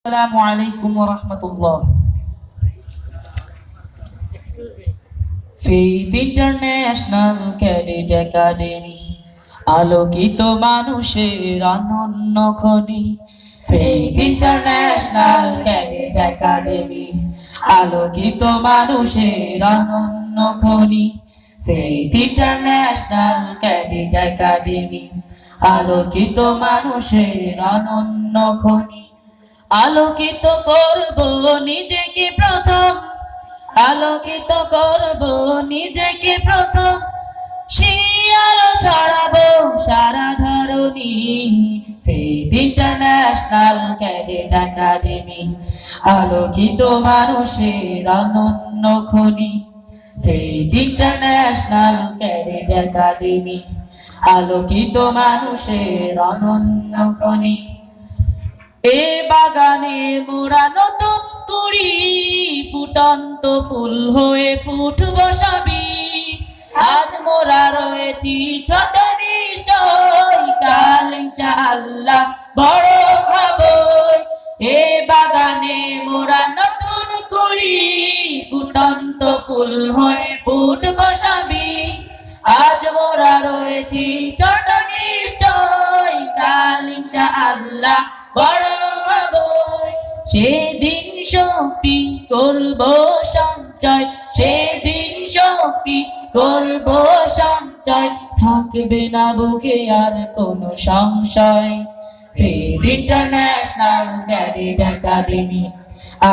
আসসালামু আলাইকুম ওয়া রাহমাতুল্লাহ। ফেইথ ইন্টারন্যাশনাল ক্যাডেট একাডেমি আলোকিত মানুষের অনন্য খনি। ফেইথ ইন্টারন্যাশনাল ক্যাডেট একাডেমি আলোকিত মানুষের অনন্য খনি। ফেইথ ইন্টারন্যাশনাল ক্যাডেট একাডেমি আলোকিত মানুষের অনন্য খনি। আলোকিত করব নিজেকে প্রথম, আলোকিত করব নিজেকে প্রথম, সেই আলো ছড়াবো সারা ধরণী। ফেইথ ইন্টারন্যাশনাল ক্যাডেট একাডেমি আলোকিত মানুষের অনন্য খনি। ফেইথ ইন্টারন্যাশনাল ক্যাডেট একাডেমি আলোকিত মানুষের অনন্য খনি। এ বাগানে মোরা নতুন কুড়ি, ফুটন্ত ফুল হয়ে ফুটব সবই। আজ মোরা রয়েছি ছোট নিশ্চয়, কাল ইনশাআল্লাহ বড় হব। এ বাগানে মোরা নতুন কুড়ি, ফুটন্ত ফুল হয়ে ফুটব সবই। আজ মোরা রয়েছি ছোট নিশ্চয়, কাল ইনশাআল্লাহ বড় হব। সেদিন শক্তি করব সঞ্চয়, সেদিন শক্তি করব সঞ্চয়, থাকবে না বুকে আর কোনো সংশয়। ফেইথ ইন্টারন্যাশনাল ক্যাডেট একাডেমি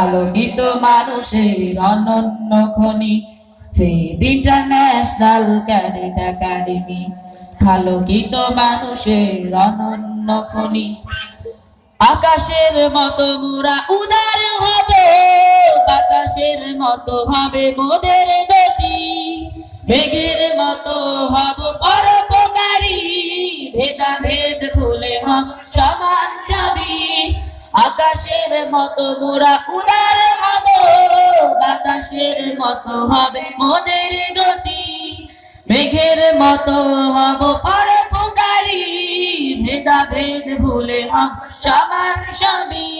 আলোকিত মানুষের অনন্য খনি। ফেইথ ইন্টারন্যাশনাল ক্যাডেট একাডেমি আলোকিত মানুষের অনন্য খনি। আকাশের মতো মোরা উদার হব, বাতাসের মতো হবে মোদের গতি। মেঘের মতো হব পরোপকারী, ভেদাভেদ ভুলে হব সমান ছবি। আকাশের মতো মোরা উদার হব, বাতাসের মতো হবে মোদের গতি। মেঘের মতো হব পরোপকারী, ভেদাভেদ ভুলে হব সমান সবই।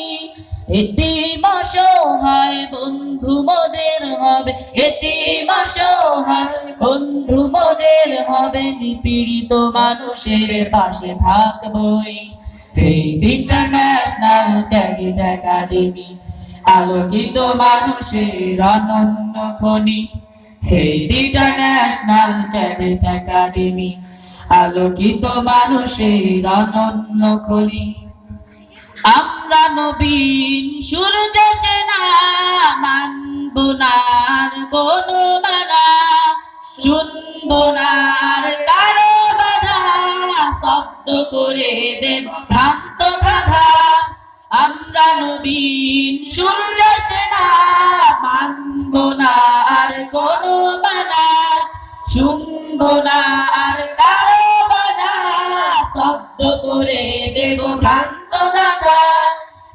এতিম অসহায় বন্ধু মোদের হবে, এতিম অসহায় বন্ধু মোদের হবে, নিপীড়িত মানুষের পাশে থাকবই। ফেইথ ইন্টারন্যাশনাল ক্যাডেট একাডেমি আলোকিত মানুষের অনন্য খনি। ফেইথ ইন্টারন্যাশনাল ক্যাডেট একাডেমি আলোকিত মানুষের অনন্য খনি। আমরা নবীন সূর্য সেনা, মানব না আর কোনো মানা, শুনব না আর কারো বাধা, স্তব্ধ করে দেব ভ্রান্ত গাধা। আমরা নবীন সূর্য সেনা, মানব না আর কোনো মানা, শুনব না আর কারো বাধা, স্তব্ধ করে দেব ভ্রান্ত গাধা।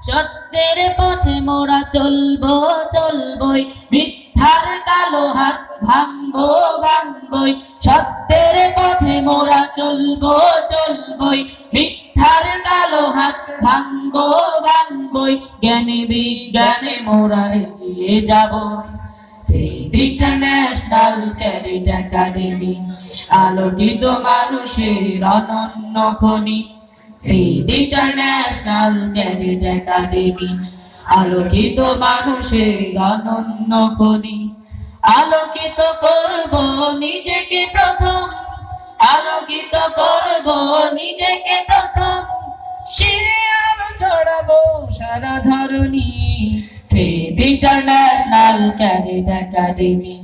সত্যের পথে মোরা চলবো চলবই, মিথ্যার কালো হাত ভাঙবো ভাঙবই। সত্যের পথে মোরা চলবো চলবই, মিথ্যার কালো হাত ভাঙবো ভাঙবই। জ্ঞানে বিজ্ঞানে মোরা এগিয়ে যাব। ফেইথ ইন্টারন্যাশনাল ক্যাডেট একাডেমি আলোকিত মানুষের অনন্য খনি। ফেইথ ইন্টারন্যাশনাল ক্যাডেট একাডেমি আলোকিত মানুষের অনন্য খনি। আলোকিত করব নিজেকে প্রথম, আলোকিত করব নিজেকে প্রথম, সে আলো ছড়াবো সারা ধরণী। ফেইথ ইন্টারন্যাশনাল ক্যাডেট একাডেমি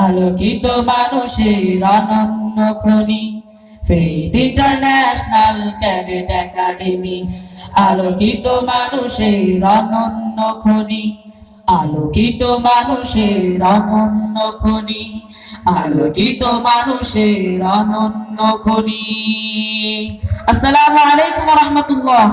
আলোকিত মানুষের অনন্য খনি। ফেইথ ইন্টারন্যাশনাল ক্যাডেট একাডেমি আলোকিত মানুষের অনন্য খনি। আলোকিত মানুষের অনন্য খনি, আলোকিত মানুষের অনন্য খনি। আসসালামু আলাইকুম ওয়া রাহমাতুল্লাহ।